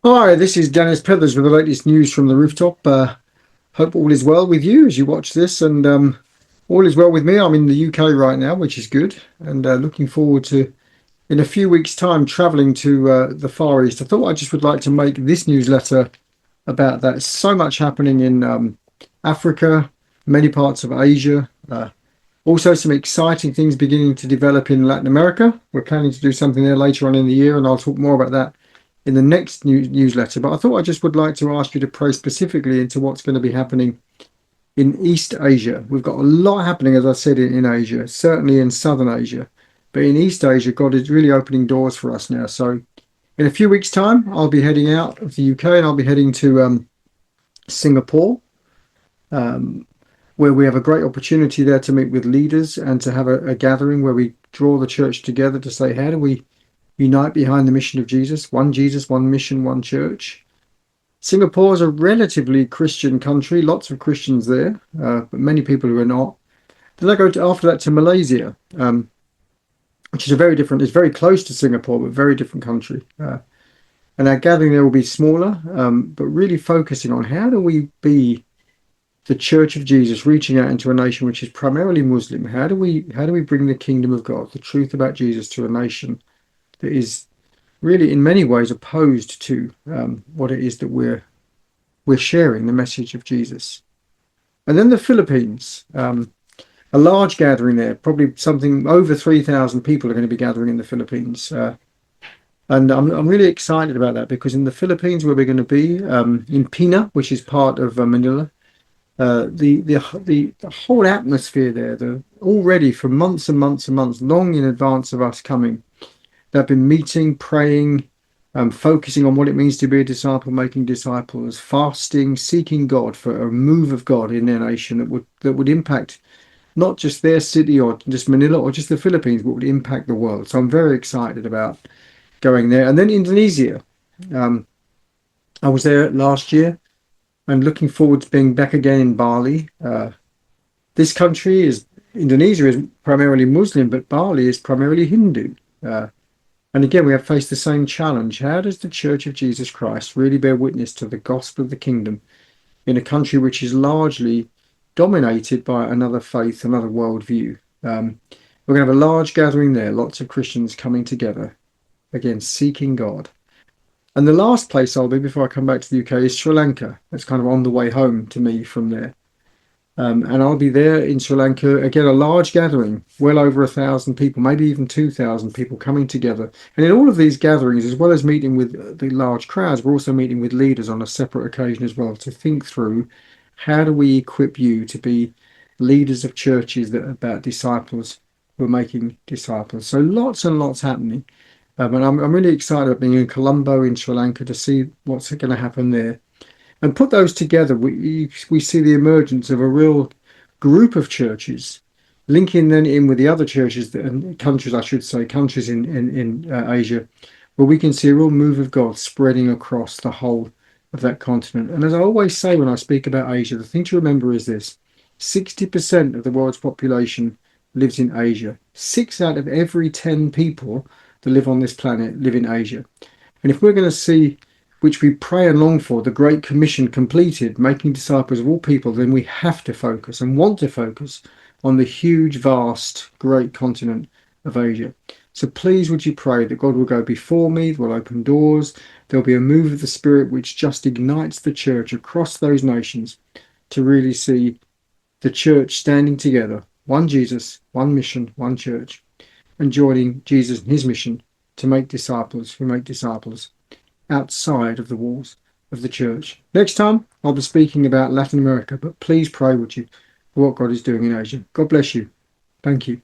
Hi, this is Dennis Pethers with the latest news from the rooftop. Hope all is well with you as you watch this, and all is well with me. I'm in the UK right now, which is good, and looking forward to, in a few weeks' time, traveling to the Far East. I thought I just would like to make this newsletter about that. So much happening in Africa, many parts of Asia. Also, some exciting things beginning to develop in Latin America. We're planning to do something there later on in the year, and I'll talk more about that in the next newsletter. But I thought I just would like to ask you to pray specifically into what's going to be happening in East Asia. We've got a lot happening, as I said, in Asia, certainly in Southern Asia. But in East Asia, God is really opening doors for us now. So in a few weeks' time, I'll be heading out of the UK and I'll be heading to Singapore, um, where we have a great opportunity there to meet with leaders and to have a gathering where we draw the church together to say, how do we unite behind the mission of Jesus, one mission, one church. Singapore is a relatively Christian country, lots of Christians there, but many people who are not. Then I go after that to Malaysia, which is it's very close to Singapore, but very different country. And our gathering there will be smaller, but really focusing on how do we be the Church of Jesus, reaching out into a nation which is primarily Muslim. How do we bring the kingdom of God, the truth about Jesus, to a nation that is really in many ways opposed to what it is that we're sharing, the message of Jesus. And then the Philippines, a large gathering there, probably something over 3,000 people are going to be gathering in the Philippines. And I'm really excited about that because in the Philippines, where we're going to be, in Pina, which is part of Manila, the whole atmosphere there, already for months and months and months, long in advance of us coming, they've been meeting, praying, focusing on what it means to be a disciple, making disciples, fasting, seeking God for a move of God in their nation that would impact not just their city or just Manila or just the Philippines, but would impact the world. So I'm very excited about going there. And then Indonesia. I was there last year. I'm looking forward to being back again in Bali. This country Indonesia is primarily Muslim, but Bali is primarily Hindu. And again, we have faced the same challenge. How does the Church of Jesus Christ really bear witness to the gospel of the kingdom in a country which is largely dominated by another faith, another worldview? We're going to have a large gathering there, lots of Christians coming together, again, seeking God. And the last place I'll be before I come back to the UK is Sri Lanka. That's kind of on the way home to me from there. And I'll be there in Sri Lanka, again, a large gathering, well over 1,000 people, maybe even 2,000 people coming together. And in all of these gatherings, as well as meeting with the large crowds, we're also meeting with leaders on a separate occasion as well to think through how do we equip you to be leaders of churches that are about disciples who are making disciples. So lots and lots happening. And I'm really excited about being in Colombo in Sri Lanka to see what's going to happen there. And put those together, we see the emergence of a real group of churches, linking then in with the other churches and countries, I should say, countries in Asia, where we can see a real move of God spreading across the whole of that continent. And as I always say when I speak about Asia, the thing to remember is this: 60% of the world's population lives in Asia. 6 out of every 10 people that live on this planet live in Asia. And if we're going to see, which we pray and long for, the Great Commission completed, making disciples of all people, then we have to focus and want to focus on the huge, vast, great continent of Asia. So please would you pray that God will go before me, will open doors, there'll be a move of the Spirit which just ignites the church across those nations to really see the church standing together, one Jesus, one mission, one church, and joining Jesus in his mission to make disciples who make disciples outside of the walls of the church. Next time, I'll be speaking about Latin America, but please pray, would you, for what God is doing in Asia. God bless you. Thank you.